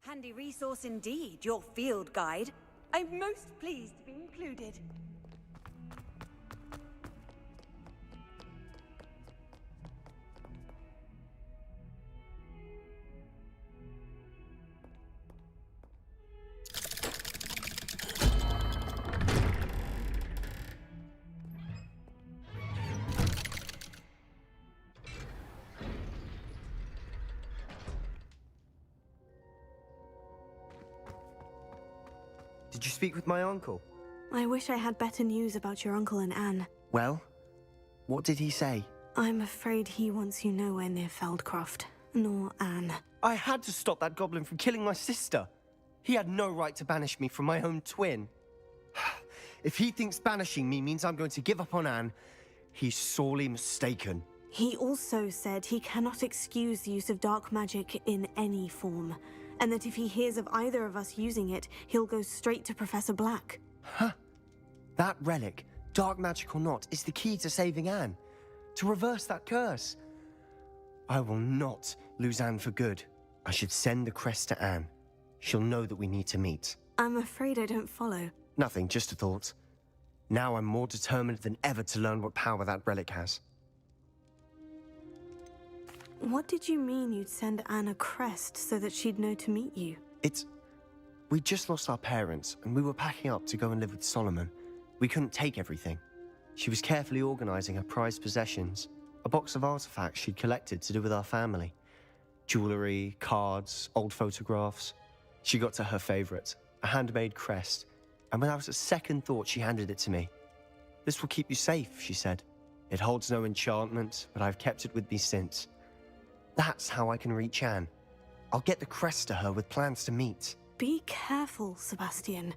Handy resource indeed, your field guide. I'm most pleased to be included. Did you speak with my uncle? I wish I had better news about your uncle and Anne. Well, what did he say? I'm afraid he wants you nowhere near Feldcroft, nor Anne. I had to stop that goblin from killing my sister. He had no right to banish me from my own twin. If he thinks banishing me means I'm going to give up on Anne, he's sorely mistaken. He also said he cannot excuse the use of dark magic in any form, and that if he hears of either of us using it, he'll go straight to Professor Black. Huh? That relic, dark magic or not, is the key to saving Anne. To reverse that curse. I will not lose Anne for good. I should send the crest to Anne. She'll know that we need to meet. I'm afraid I don't follow. Nothing, just a thought. Now I'm more determined than ever to learn what power that relic has. What did you mean you'd send Anne a crest so that she'd know to meet you? We just lost our parents, and we were packing up to go and live with Solomon. We couldn't take everything. She was carefully organizing her prized possessions, a box of artifacts she'd collected to do with our family. Jewelry, cards, old photographs. She got to her favorite, a handmade crest, and without a second thought, she handed it to me. "This will keep you safe," she said. "It holds no enchantment, but I've kept it with me since. That's how I can reach Anne. I'll get the crest to her with plans to meet." Be careful, Sebastian.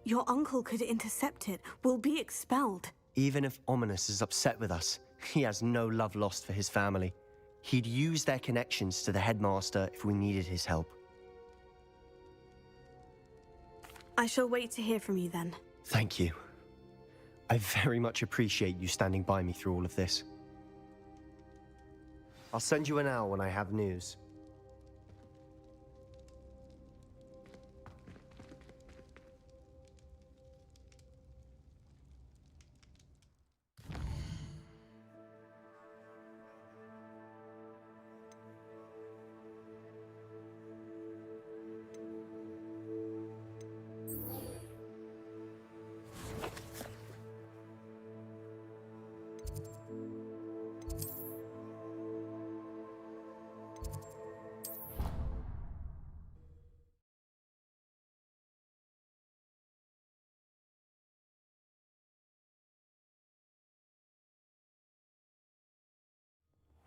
Your uncle could intercept it. We'll be expelled. Even if Ominous is upset with us, he has no love lost for his family. He'd use their connections to the headmaster if we needed his help. I shall wait to hear from you then. Thank you. I very much appreciate you standing by me through all of this. I'll send you an owl when I have news.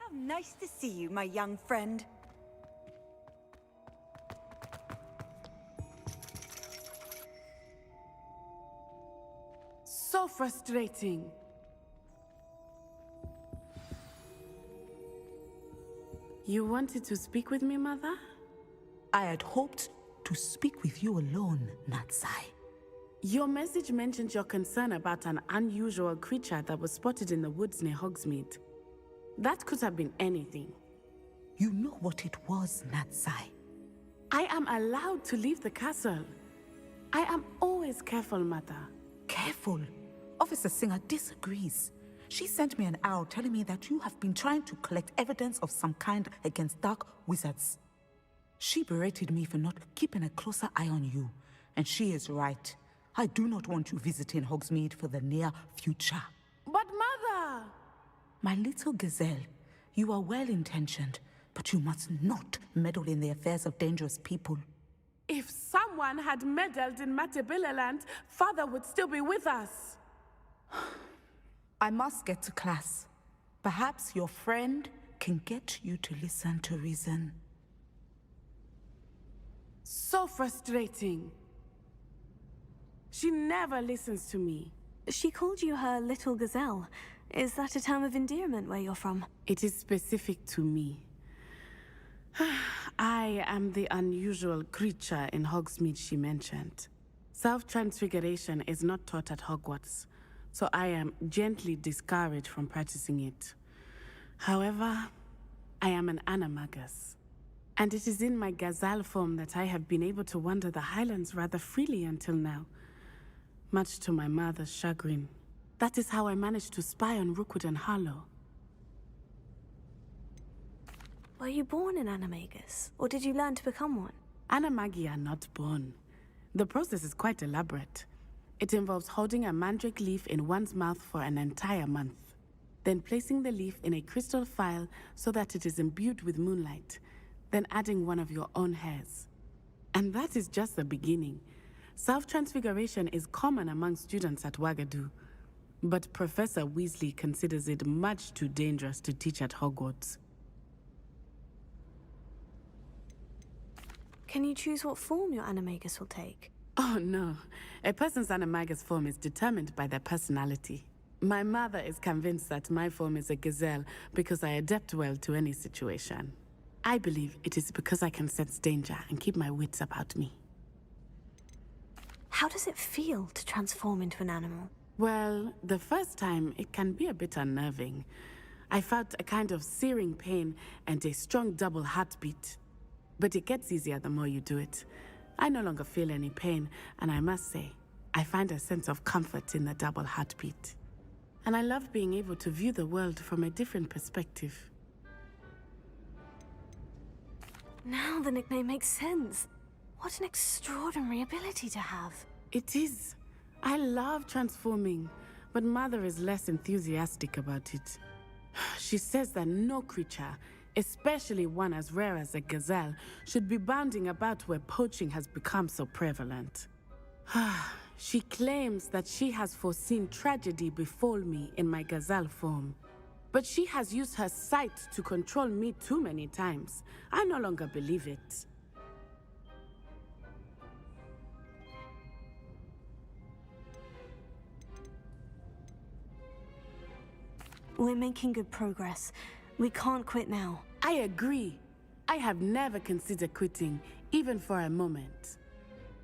How nice to see you, my young friend. So frustrating. You wanted to speak with me, Mother? I had hoped to speak with you alone, Natsai. Your message mentioned your concern about an unusual creature that was spotted in the woods near Hogsmeade. That could have been anything. You know what it was, Natsai. I am allowed to leave the castle. I am always careful, Mother. Careful. Officer Singer disagrees. She sent me an owl telling me that you have been trying to collect evidence of some kind against dark wizards. She berated me for not keeping a closer eye on you, and she is right. I do not want you visiting Hogsmeade for the near future. But Mother! My little gazelle, you are well-intentioned, but you must not meddle in the affairs of dangerous people. If someone had meddled in Matabeleland, Father would still be with us. I must get to class. Perhaps your friend can get you to listen to reason. So frustrating. She never listens to me. She called you her little gazelle. Is that a term of endearment where you're from? It is specific to me. I am the unusual creature in Hogsmeade she mentioned. Self-transfiguration is not taught at Hogwarts, so I am gently discouraged from practicing it. However, I am an animagus. And it is in my gazelle form that I have been able to wander the highlands rather freely until now, much to my mother's chagrin. That is how I managed to spy on Rookwood and Harlow. Were you born an animagus, or did you learn to become one? Animagi are not born. The process is quite elaborate. It involves holding a mandrake leaf in one's mouth for an entire month, then placing the leaf in a crystal phial so that it is imbued with moonlight, then adding one of your own hairs. And that is just the beginning. Self-transfiguration is common among students at Wagadu, but Professor Weasley considers it much too dangerous to teach at Hogwarts. Can you choose what form your animagus will take? Oh no, a person's animagus form is determined by their personality. My mother is convinced that my form is a gazelle because I adapt well to any situation. I believe it is because I can sense danger and keep my wits about me. How does it feel to transform into an animal? Well, the first time it can be a bit unnerving. I felt a kind of searing pain and a strong double heartbeat. But it gets easier the more you do it. I no longer feel any pain, and I must say, I find a sense of comfort in the double heartbeat. And I love being able to view the world from a different perspective. Now the nickname makes sense. What an extraordinary ability to have. It is. I love transforming, but Mother is less enthusiastic about it. She says that no creature, especially one as rare as a gazelle, should be bounding about where poaching has become so prevalent. She claims that she has foreseen tragedy befall me in my gazelle form. But she has used her sight to control me too many times. I no longer believe it. We're making good progress. We can't quit now. I agree. I have never considered quitting, even for a moment.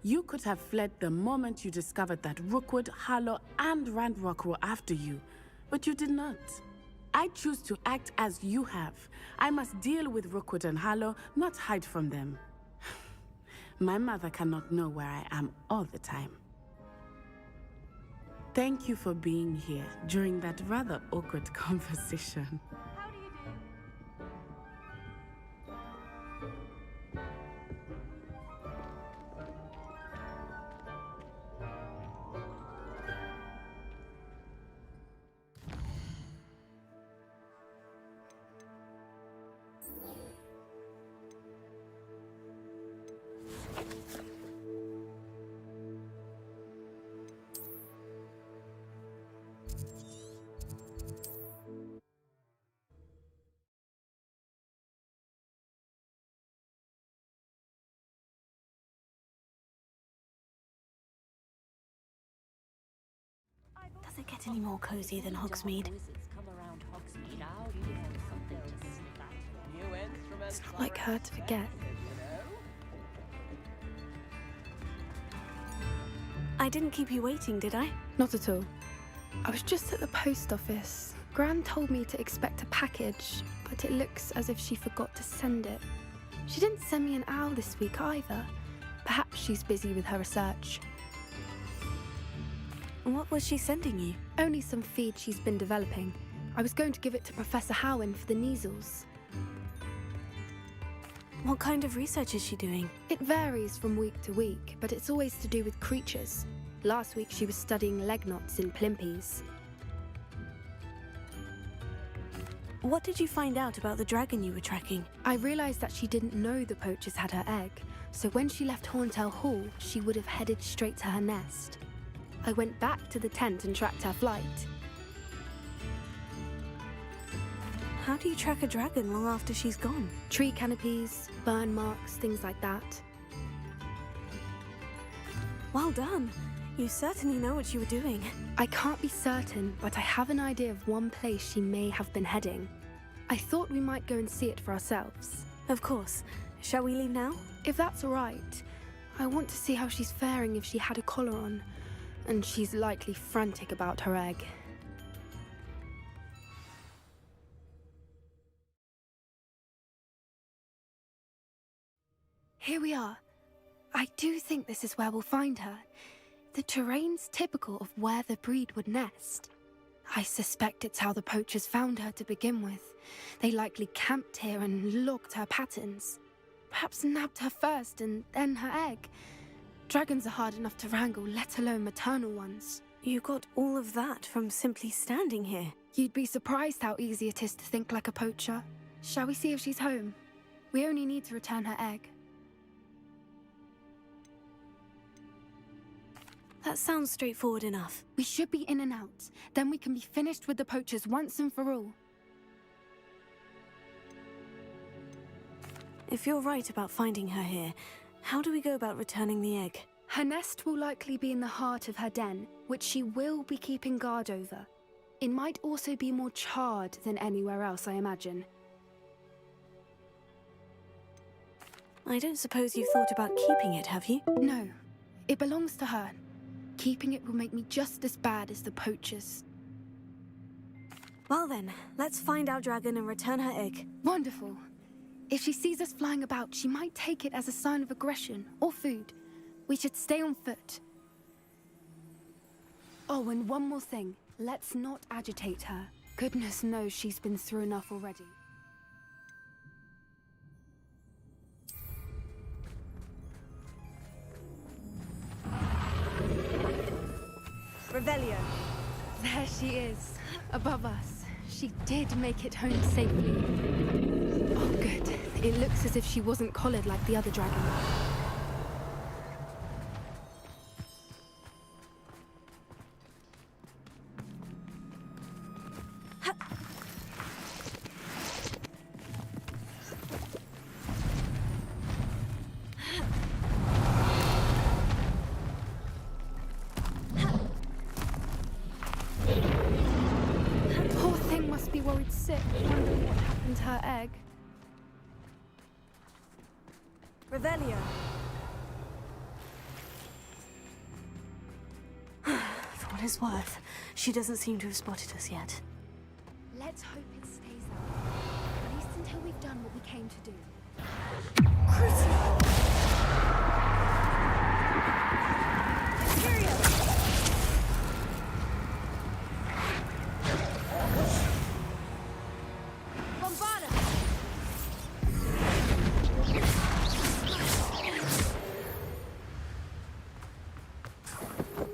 You could have fled the moment you discovered that Rookwood, Harlow, and Randrock were after you, but you did not. I choose to act as you have. I must deal with Rookwood and Harlow, not hide from them. My mother cannot know where I am all the time. Thank you for being here during that rather awkward conversation. Does it get any more cozy than Hogsmeade? It's not like her to forget. I didn't keep you waiting, did I? Not at all. I was just at the post office. Gran told me to expect a package, but it looks as if she forgot to send it. She didn't send me an owl this week either. Perhaps she's busy with her research. What was she sending you? Only some feed she's been developing. I was going to give it to Professor Howin for the measles. What kind of research is she doing? It varies from week to week, but it's always to do with creatures. Last week she was studying leg knots in plimpies. What did you find out about the dragon you were tracking? I realised that she didn't know the poachers had her egg, so when she left Horntail Hall, she would have headed straight to her nest. I went back to the tent and tracked her flight. How do you track a dragon long after she's gone? Tree canopies, burn marks, things like that. Well done. You certainly know what you were doing. I can't be certain, but I have an idea of one place she may have been heading. I thought we might go and see it for ourselves. Of course. Shall we leave now? If that's all right. I want to see how she's faring if she had a collar on. And she's likely frantic about her egg. I do think this is where we'll find her. The terrain's typical of where the breed would nest. I suspect it's how the poachers found her to begin with. They likely camped here and logged her patterns. Perhaps nabbed her first and then her egg. Dragons are hard enough to wrangle, let alone maternal ones. You got all of that from simply standing here. You'd be surprised how easy it is to think like a poacher. Shall we see if she's home? We only need to return her egg. That sounds straightforward enough. We should be in and out. Then we can be finished with the poachers once and for all. If you're right about finding her here, how do we go about returning the egg? Her nest will likely be in the heart of her den, which she will be keeping guard over. It might also be more charred than anywhere else, I imagine. I don't suppose you've thought about keeping it, have you? No, it belongs to her. Keeping it will make me just as bad as the poachers. Well then, let's find our dragon and return her egg. Wonderful. If she sees us flying about, she might take it as a sign of aggression or food. We should stay on foot. Oh, and one more thing. Let's not agitate her. Goodness knows she's been through enough already. Revelio. There she is, above us. She did make it home safely. Oh, good. It looks as if she wasn't collared like the other dragon. Worried sick, wondering what happened to her egg. Revelio. For what it's worth, she doesn't seem to have spotted us yet. Let's hope it stays that way. At least until we've done what we came to do.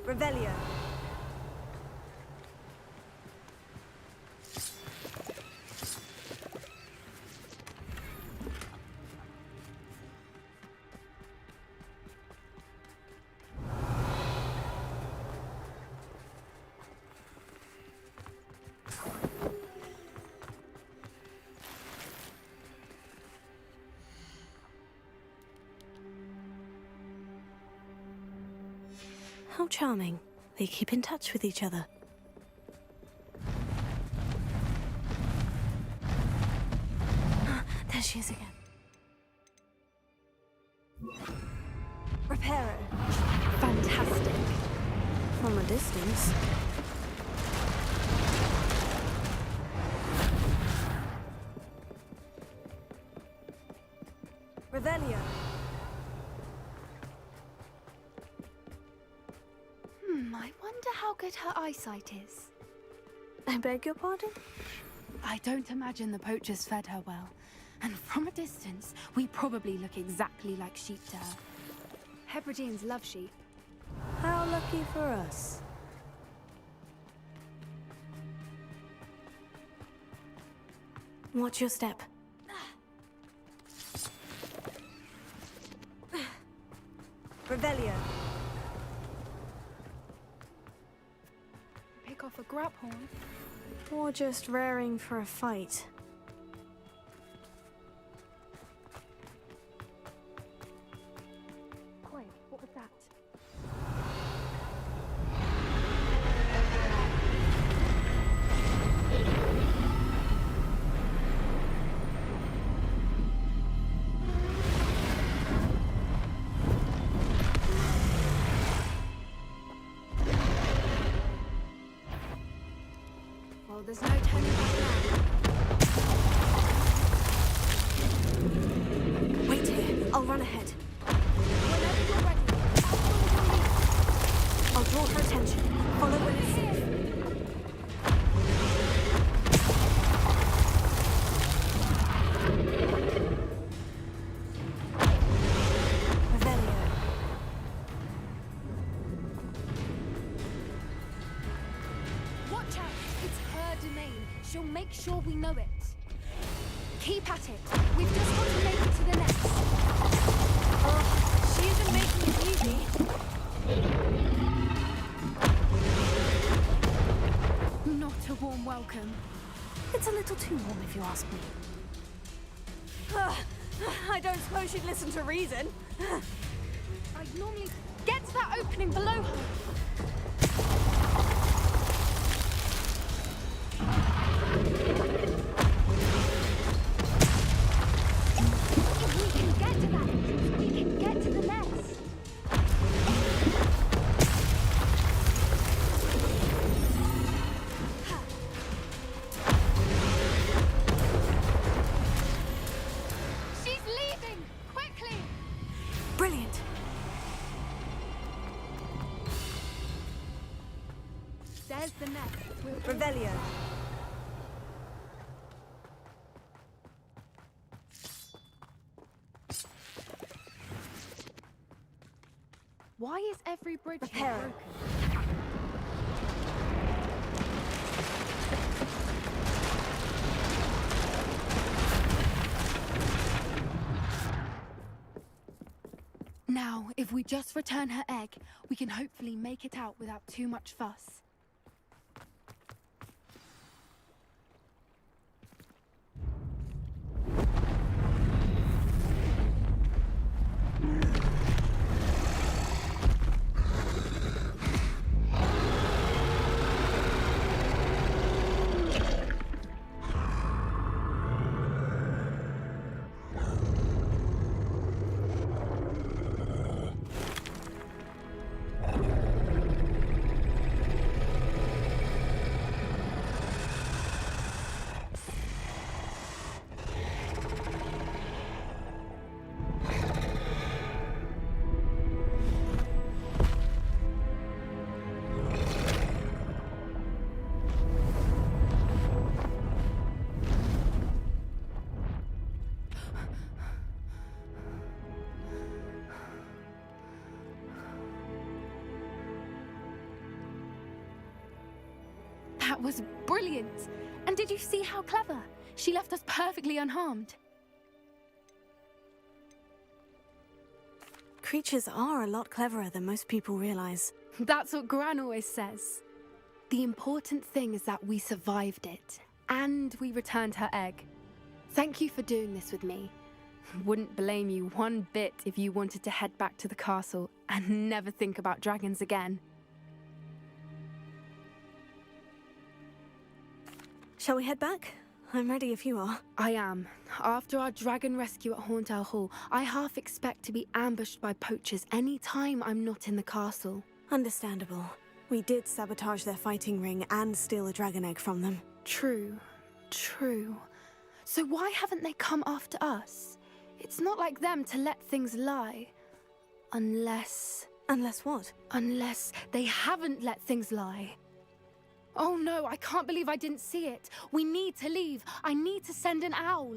Revelio. How charming. They keep in touch with each other. There she is again. Reparo. Fantastic. From a distance. Revelio. I wonder how good her eyesight is. I beg your pardon? I don't imagine the poachers fed her well. And from a distance, we probably look exactly like sheep to her. Hebrideans love sheep. How lucky for us. Watch your step. Revelio. Pick off a grab horn. Or just raring for a fight. Oi, what was that? Well, there's no turning back now. Wait here. I'll run ahead. Whenever you're make sure we know it. Keep at it. We've just got to make it to the next. Oh, she isn't making it easy. Not a warm welcome. It's a little too warm, if you ask me. I don't suppose she'd listen to reason. I'd normally get to that opening below her. If we can get to that, we can get to the next. She's leaving! Quickly! Brilliant. There's the next. Revelio. Why is every bridge here Reparo. broken? Now, if we just return her egg, we can hopefully make it out without too much fuss. That was brilliant! And did you see how clever? She left us perfectly unharmed. Creatures are a lot cleverer than most people realize. That's what Gran always says. The important thing is that we survived it, and we returned her egg. Thank you for doing this with me. Wouldn't blame you one bit if you wanted to head back to the castle and never think about dragons again. Shall we head back? I'm ready if you are. I am. After our dragon rescue at Hauntel Hall, I half expect to be ambushed by poachers any time I'm not in the castle. Understandable. We did sabotage their fighting ring and steal a dragon egg from them. True. So why haven't they come after us? It's not like them to let things lie. Unless what? Unless they haven't let things lie. Oh no, I can't believe I didn't see it. We need to leave. I need to send an owl.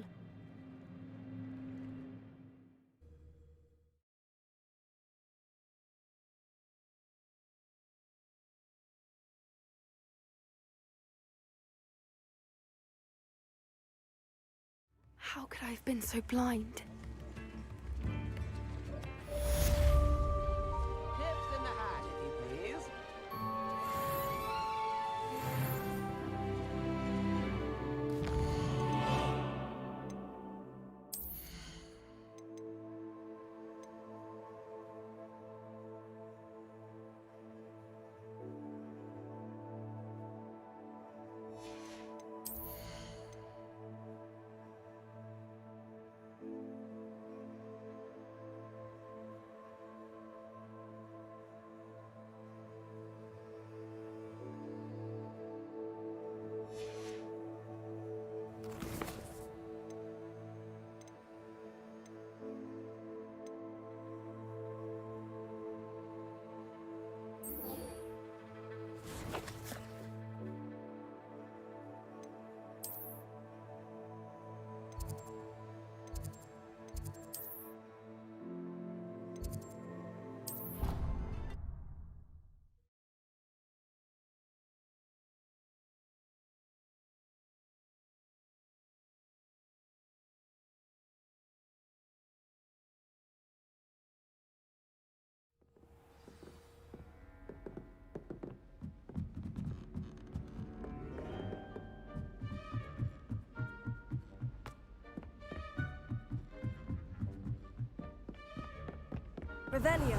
How could I have been so blind? Revelio.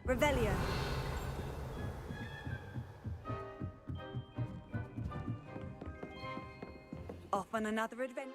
Revelio. Off on another adventure.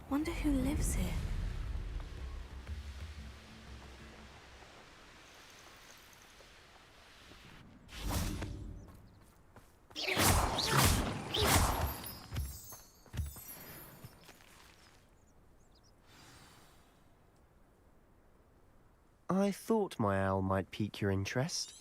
Wonder who lives here. I thought my owl might pique your interest.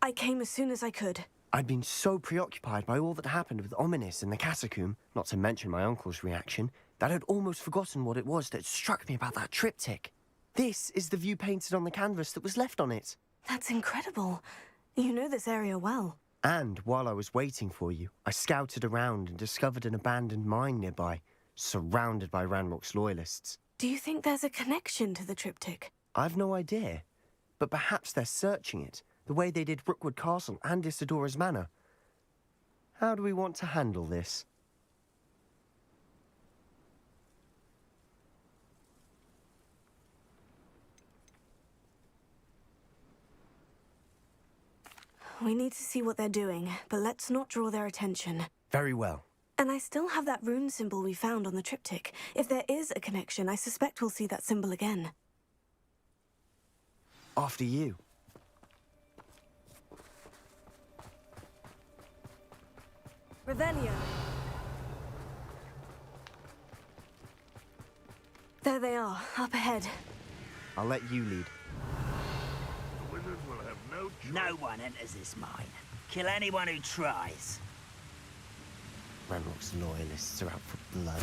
I came as soon as I could. I'd been so preoccupied by all that happened with Ominis in the catacomb, not to mention my uncle's reaction, that I'd almost forgotten what it was that struck me about that triptych. This is the view painted on the canvas that was left on it. That's incredible. You know this area well. And while I was waiting for you, I scouted around and discovered an abandoned mine nearby, surrounded by Ranrock's loyalists. Do you think there's a connection to the triptych? I've no idea, but perhaps they're searching it, the way they did Rookwood Castle and Isidora's Manor. How do we want to handle this? We need to see what they're doing, but let's not draw their attention. Very well. And I still have that rune symbol we found on the triptych. If there is a connection, I suspect we'll see that symbol again. After you. Revelio. There they are, up ahead. I'll let you lead. The wizards will have no choice. No one enters this mine. Kill anyone who tries. Ranrock's loyalists are out for blood.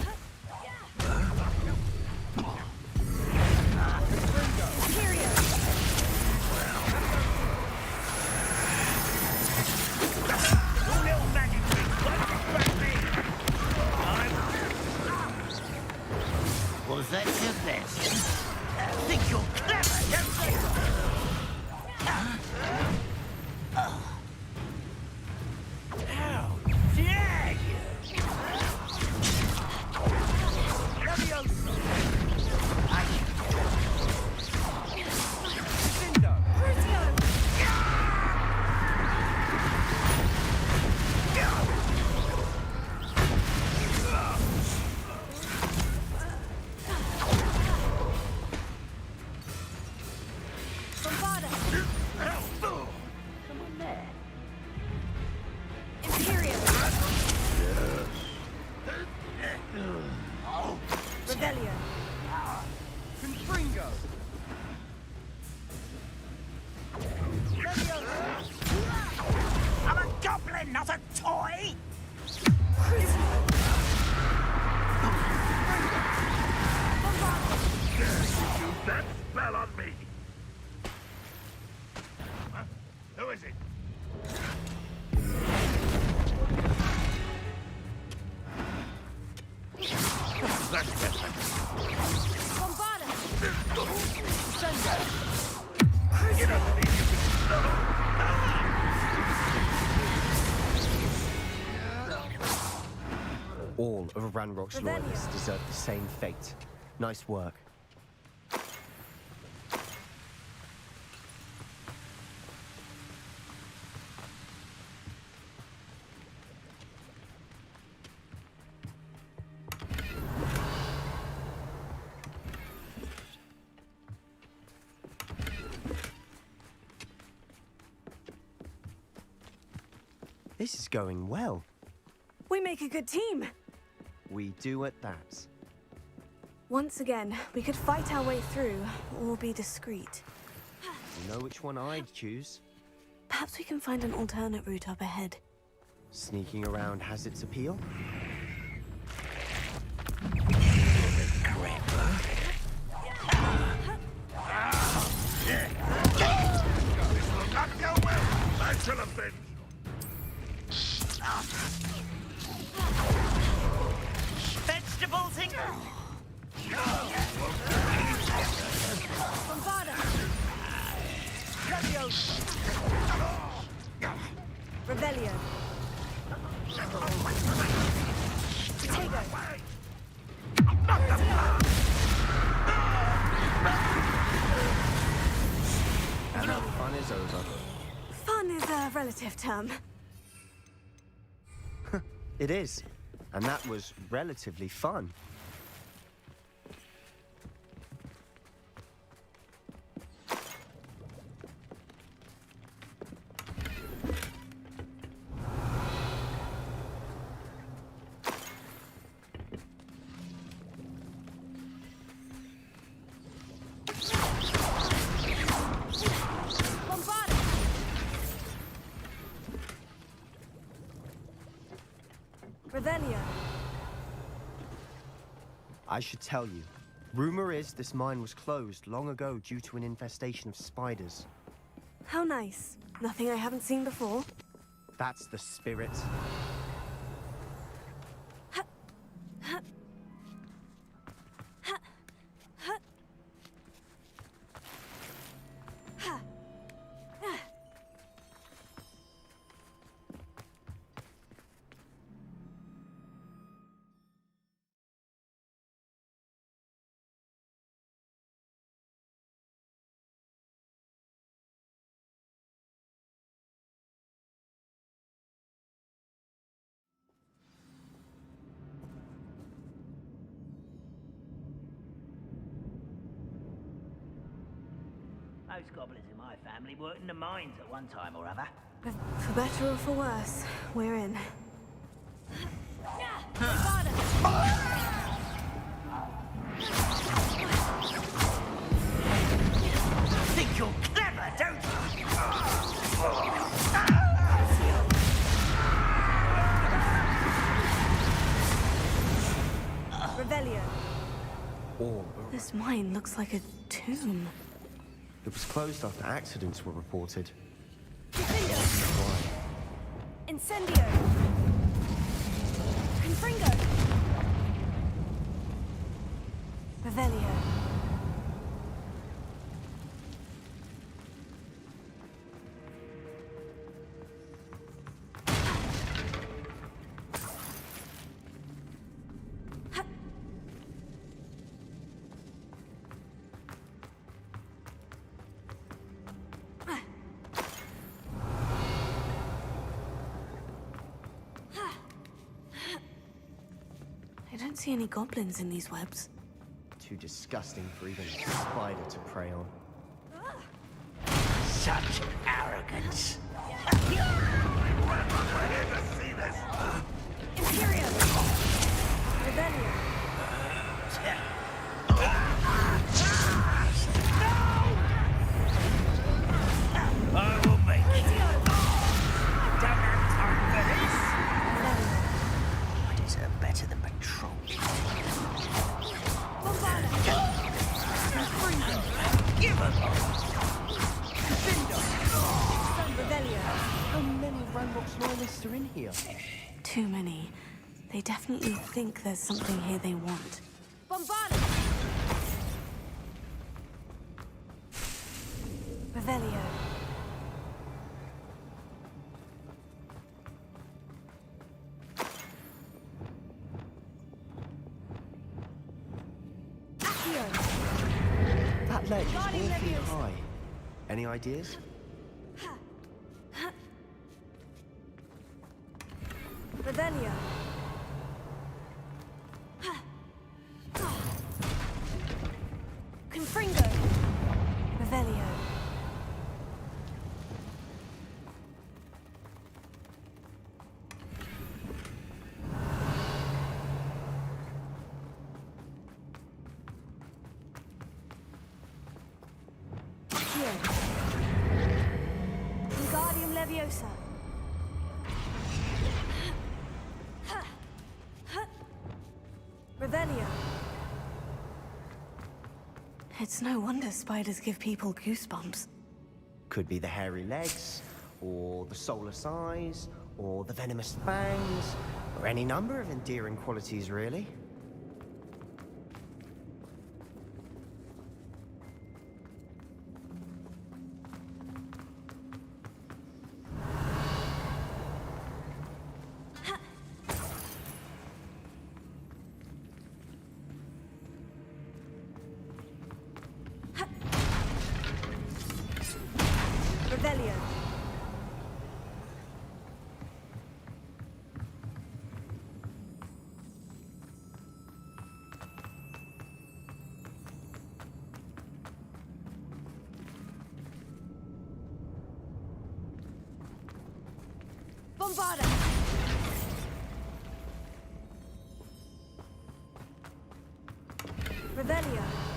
Your little magic trick won't distract me. Was that your best? Think you're clever, don't you? How dare you? Leviosa! I'm a goblin, not a toy! Use that spell on me! Huh? Who is it? That's better. You don't think you can stop? All of Ranrock's loyalists deserve the same fate. Nice work. This is going well. We make a good team. We do at that. Once again, we could fight our way through, or be discreet. You know which one I'd choose? Perhaps we can find an alternate route up ahead. Sneaking around has its appeal. Not go well. I shall have been. Vegetables in. Bombarda! Leviosa! Revelio! Potato! And our fun is over. Fun is a relative term. It is. And that was relatively fun. Bombarda! Revelio! I should tell you. Rumor is this mine was closed long ago due to an infestation of spiders. How nice. Nothing I haven't seen before. That's the spirit. Most goblins in my family worked in the mines at one time or other. For better or for worse, we're in. Think you're clever, don't you? Revelio! Or This mine looks like a tomb. it was closed after accidents were reported. Incendio! Confringo! Revelio. I don't see any goblins in these webs. Too disgusting for even a spider to prey on. Such arrogance. Imperio! Revelio! I will make it. Don't have time for this. I deserve better than patrol. Bombarda! Give us Revelio! How many Ranrock's loyalists are in here? Too many. They definitely think there's something here they want. Bombarda! Revelio. Accio! That ledge is Guardian awfully Leviosa. high. Any ideas? Revelio! Confringo! Revelio. Wingardium Leviosa. Revelio. It's no wonder spiders give people goosebumps. Could be the hairy legs, or the soulless eyes, or the venomous fangs, or any number of endearing qualities, really. Revelio. Bombarda. Revelio.